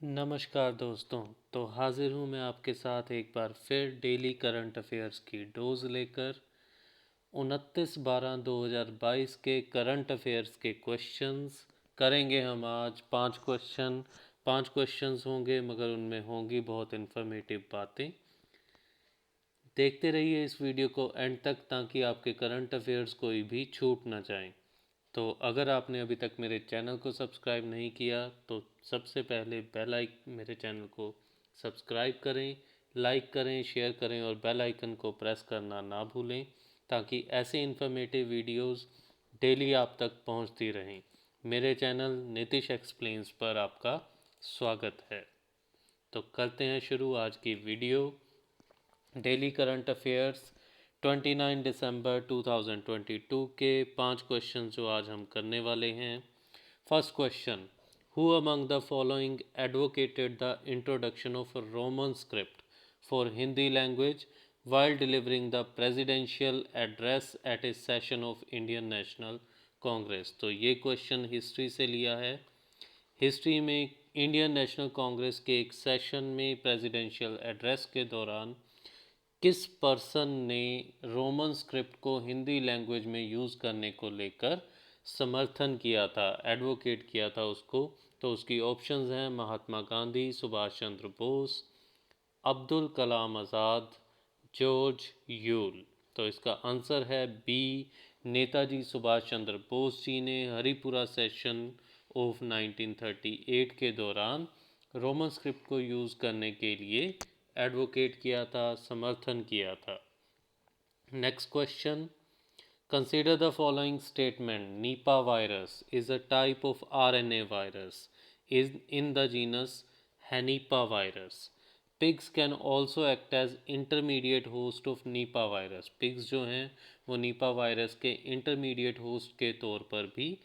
नमस्कार दोस्तों। तो हाजिर हूँ मैं आपके साथ एक बार फिर डेली करंट अफेयर्स की डोज लेकर 29/12/2022 के करंट अफेयर्स के क्वेश्चंस करेंगे। हम आज पांच क्वेश्चंस होंगे, मगर उनमें होंगी बहुत इन्फॉर्मेटिव बातें। देखते रहिए इस वीडियो को एंड तक ताकि आपके करंट अफेयर्स कोई भी छूट ना जाए। तो अगर आपने अभी तक मेरे चैनल को सब्सक्राइब नहीं किया तो सबसे पहले मेरे चैनल को सब्सक्राइब करें, लाइक करें, शेयर करें और बेल आइकन को प्रेस करना ना भूलें ताकि ऐसे इन्फॉर्मेटिव वीडियोस डेली आप तक पहुंचती रहें। मेरे चैनल नीतिश एक्सप्लेन्स पर आपका स्वागत है। तो करते हैं शुरू आज की वीडियो। डेली करंट अफेयर्स 29 दिसंबर 2022 के 5 क्वेश्चन जो आज हम करने वाले हैं। First question, who among the following advocated the introduction of Roman script for Hindi language while delivering the presidential address at a session of Indian National Congress। तो ये question history से लिया है। हिस्ट्री में इंडियन नेशनल कांग्रेस के एक session में presidential address के दौरान किस पर्सन ने रोमन स्क्रिप्ट को हिंदी लैंग्वेज में यूज़ करने को लेकर समर्थन किया था, एडवोकेट किया था उसको। तो उसकी ऑप्शंस हैं महात्मा गांधी, सुभाष चंद्र बोस, अब्दुल कलाम आज़ाद, जॉर्ज यूल। तो इसका आंसर है बी, नेताजी सुभाष चंद्र बोस जी ने हरिपुरा सेशन ऑफ 1938 के दौरान रोमन स्क्रिप्ट को यूज़ करने के लिए एडवोकेट किया था, समर्थन किया था। Next question, consider the following statement: Nipah virus is a type of RNA virus is in the genus Henipavirus. Pigs can also act as intermediate host of Nipah virus. Pigs जो हैं वो Nipah virus के intermediate host के तौर पर भी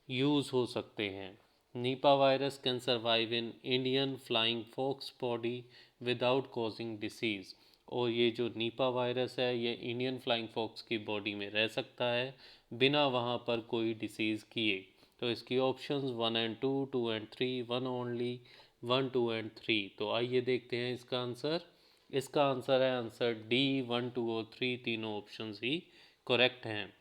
use हो सकते हैं। Nipah virus can survive in Indian flying fox body without causing disease। और ये जो नीपा वायरस है ये इंडियन फ्लाइंग फॉक्स की बॉडी में रह सकता है बिना वहाँ पर कोई डिसीज़ किए। तो इसकी options 1 and 2, 2 and 3, 1 only, 1, 2 and 3। तो आइए देखते हैं इसका आंसर। इसका आंसर है आंसर डी, 1, 2 और 3 तीनों ऑप्शंस ही करेक्ट हैं।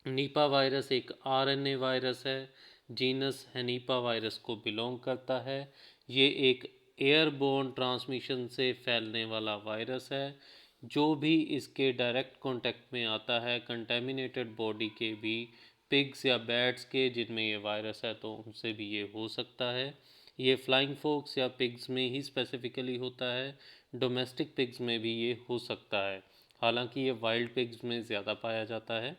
नीपा वायरस एक आरएनए वायरस है, जीनस हेनिपा वायरस को बिलोंग करता है। ये एक एयरबोर्न ट्रांसमिशन से फैलने वाला वायरस है। जो भी इसके डायरेक्ट कांटेक्ट में आता है कंटेमिनेटेड बॉडी के भी, पिग्स या बैट्स के जिनमें ये वायरस है, तो उनसे भी ये हो सकता है। ये फ्लाइंग फोक्स या पिग्स में ही स्पेसिफिकली होता है, डोमेस्टिक पिग्स में भी ये हो सकता है, हालांकि ये वाइल्ड पिग्स में ज़्यादा पाया जाता है।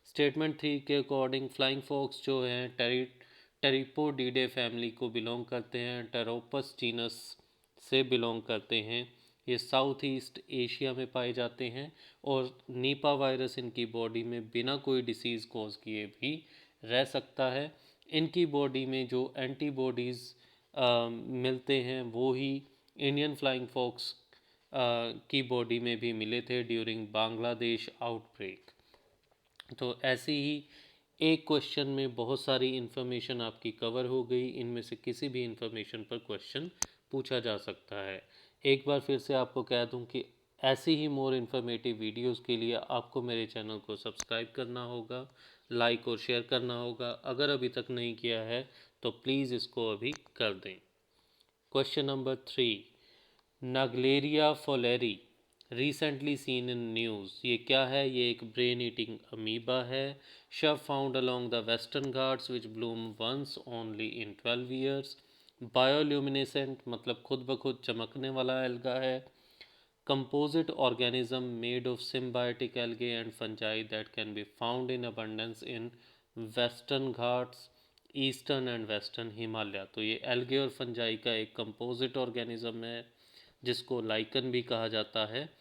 स्टेटमेंट 3 के अकॉर्डिंग फ्लाइंग फॉक्स जो हैं टेरिपोडिडे फैमिली को बिलोंग करते हैं, टेरोपस जीनस से बिलोंग करते हैं। ये साउथ ईस्ट एशिया में पाए जाते हैं और नीपा वायरस इनकी बॉडी में बिना कोई डिसीज़ कॉज किए भी रह सकता है। इनकी बॉडी में जो एंटीबॉडीज़ मिलते हैं वो ही इंडियन फ्लाइंग फॉक्स की बॉडी में भी मिले थे ड्यूरिंग बांग्लादेश आउटब्रेक। तो ऐसे ही एक क्वेश्चन में बहुत सारी इन्फॉर्मेशन आपकी कवर हो गई। इनमें से किसी भी इन्फॉर्मेशन पर क्वेश्चन पूछा जा सकता है। एक बार फिर से आपको कह दूं कि ऐसी ही मोर इन्फॉर्मेटिव वीडियोस के लिए आपको मेरे चैनल को सब्सक्राइब करना होगा, लाइक और शेयर करना होगा। अगर अभी तक नहीं किया है तो प्लीज़ इसको अभी कर दें। Question number 3, Naegleria fowleri recently seen in news. ये क्या है? ये एक ब्रेन ईटिंग अमीबा है। शव found along the western Ghats which bloom once only in 12 years. Bioluminescent मतलब खुद ब खुद चमकने वाला एल्गा है। Composite organism made of symbiotic algae and fungi that can be found in abundance in western Ghats, eastern and western Himalaya. तो ये algae और फंजाई का एक कंपोजिट ऑर्गेनिज्म है जिसको लाइकन भी कहा जाता है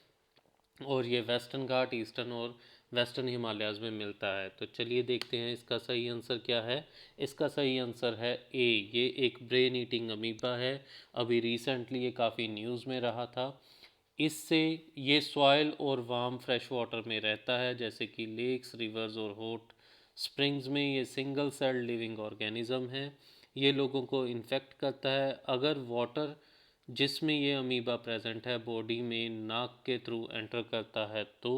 और ये वेस्टर्न घाट, ईस्टर्न और वेस्टर्न हिमालयाज़ में मिलता है। तो चलिए देखते हैं इसका सही आंसर क्या है। इसका सही आंसर है ए, ये एक ब्रेन ईटिंग अमीबा है। अभी रिसेंटली ये काफ़ी न्यूज़ में रहा था। इससे ये सॉइल और वार्म फ्रेश वाटर में रहता है जैसे कि लेक्स, रिवर्स और हॉट स्प्रिंग्स में। ये सिंगल सेल लिविंग ऑर्गेनिज्म है। ये लोगों को इन्फेक्ट करता है। अगर वाटर जिसमें ये अमीबा प्रेजेंट है बॉडी में नाक के थ्रू एंटर करता है तो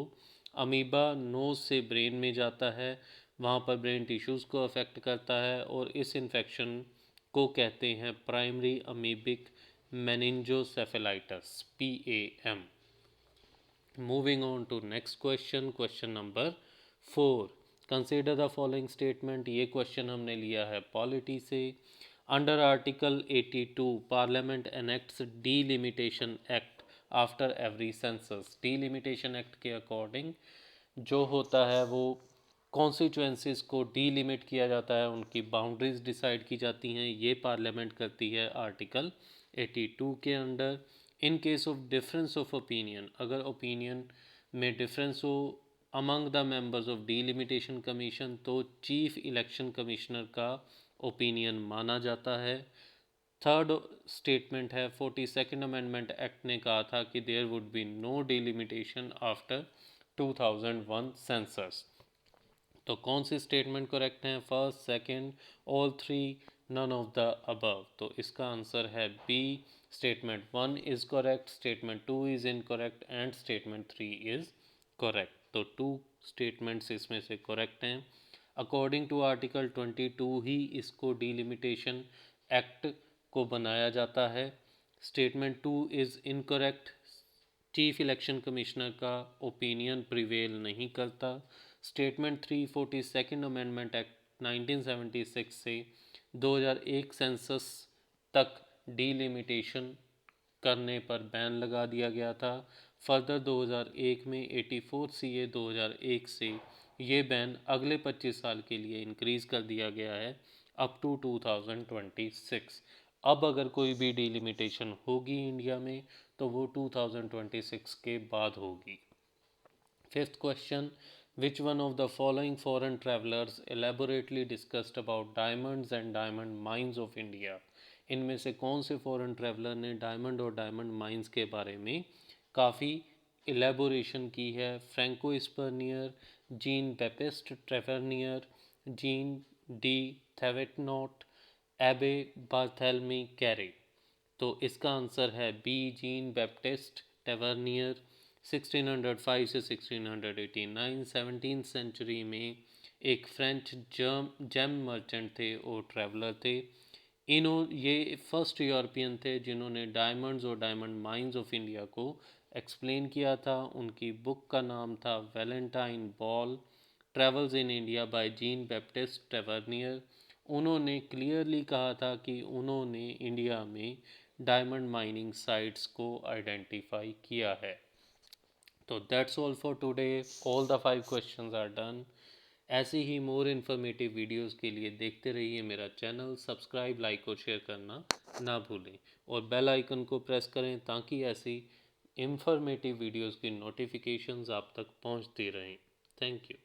अमीबा नोज से ब्रेन में जाता है, वहाँ पर ब्रेन टिश्यूज़ को अफेक्ट करता है और इस इन्फेक्शन को कहते हैं primary amoebic meningoencephalitis PAM। Moving on to next question, question number 4। Consider the following statement. ये क्वेश्चन हमने लिया है पॉलिटी से। Under article 82 parliament enacts delimitation act after every census. Delimitation act के अकॉर्डिंग जो होता है वो कॉन्स्टिट्यूएंसीज को डीलिमिट किया जाता है, उनकी बाउंड्रीज डिसाइड की जाती हैं, ये पार्लियामेंट करती है आर्टिकल 82 के under. In case of difference of opinion, अगर ओपिनियन में डिफरेंस हो among the members of delimitation commission तो चीफ इलेक्शन कमिश्नर का ओपिनियन माना जाता है। थर्ड स्टेटमेंट है 42nd अमेंडमेंट एक्ट ने कहा था कि there would be no delimitation after 2001 census. तो कौन सी स्टेटमेंट करेक्ट है? First, second, all three, none of the above. तो इसका आंसर है B. Statement 1 is correct, statement 2 is incorrect and statement 3 is correct. तो 2 स्टेटमेंट्स इसमें से करेक्ट हैं। अकॉर्डिंग टू आर्टिकल 22 ही इसको डीलिमिटेशन एक्ट को बनाया जाता है। Statement 2 is incorrect, chief election commissioner का ओपिनियन प्रिवेल नहीं करता। स्टेटमेंट 3 42nd अमेंडमेंट एक्ट 1976 से 2001 सेंसस तक डीलिमिटेशन करने पर बैन लगा दिया गया था। फर्दर 2001 में 84 CA 2001 से ये बैन अगले 25 साल के लिए इंक्रीज़ कर दिया गया है अप टू 2026। अब अगर कोई भी डीलिमिटेशन होगी इंडिया में तो वो 2026 के बाद होगी। Fifth question, which one of the following foreign travellers elaborately discussed about diamonds and diamond mines of India. इनमें से कौन से फॉरेन ट्रैवलर ने डायमंड और डायमंड माइंस के बारे में काफ़ी एलेबोरेशन की है? Francois Bernier, Jean Baptiste Tavernier, Jean de Thevenot, Abbe Barthelemy कैरे। तो इसका आंसर है बी, जीन बैप्टिस्ट टेवर्नियर। 1605 से 1689 17th सेंचुरी में एक फ्रेंच जेम मर्चेंट थे और ट्रैवलर थे। ये फर्स्ट यूरोपियन थे जिन्होंने डायमंड्स और डायमंड माइंस ऑफ इंडिया को एक्सप्लेन किया था। उनकी बुक का नाम था Valentine Ball travels in India by Jean Baptiste Tavernier. उन्होंने क्लियरली कहा था कि उन्होंने इंडिया में डायमंड माइनिंग साइट्स को आइडेंटिफाई किया है। तो that's all for today, all the 5 questions are done. ऐसे ही मोर इन्फॉर्मेटिव वीडियोस के लिए देखते रहिए मेरा चैनल। सब्सक्राइब, लाइक और शेयर करना ना भूलें और बेल आइकन को प्रेस करें ताकि ऐसी इन्फॉर्मेटिव वीडियोस की नोटिफिकेशंस आप तक पहुंचती रहें। Thank you.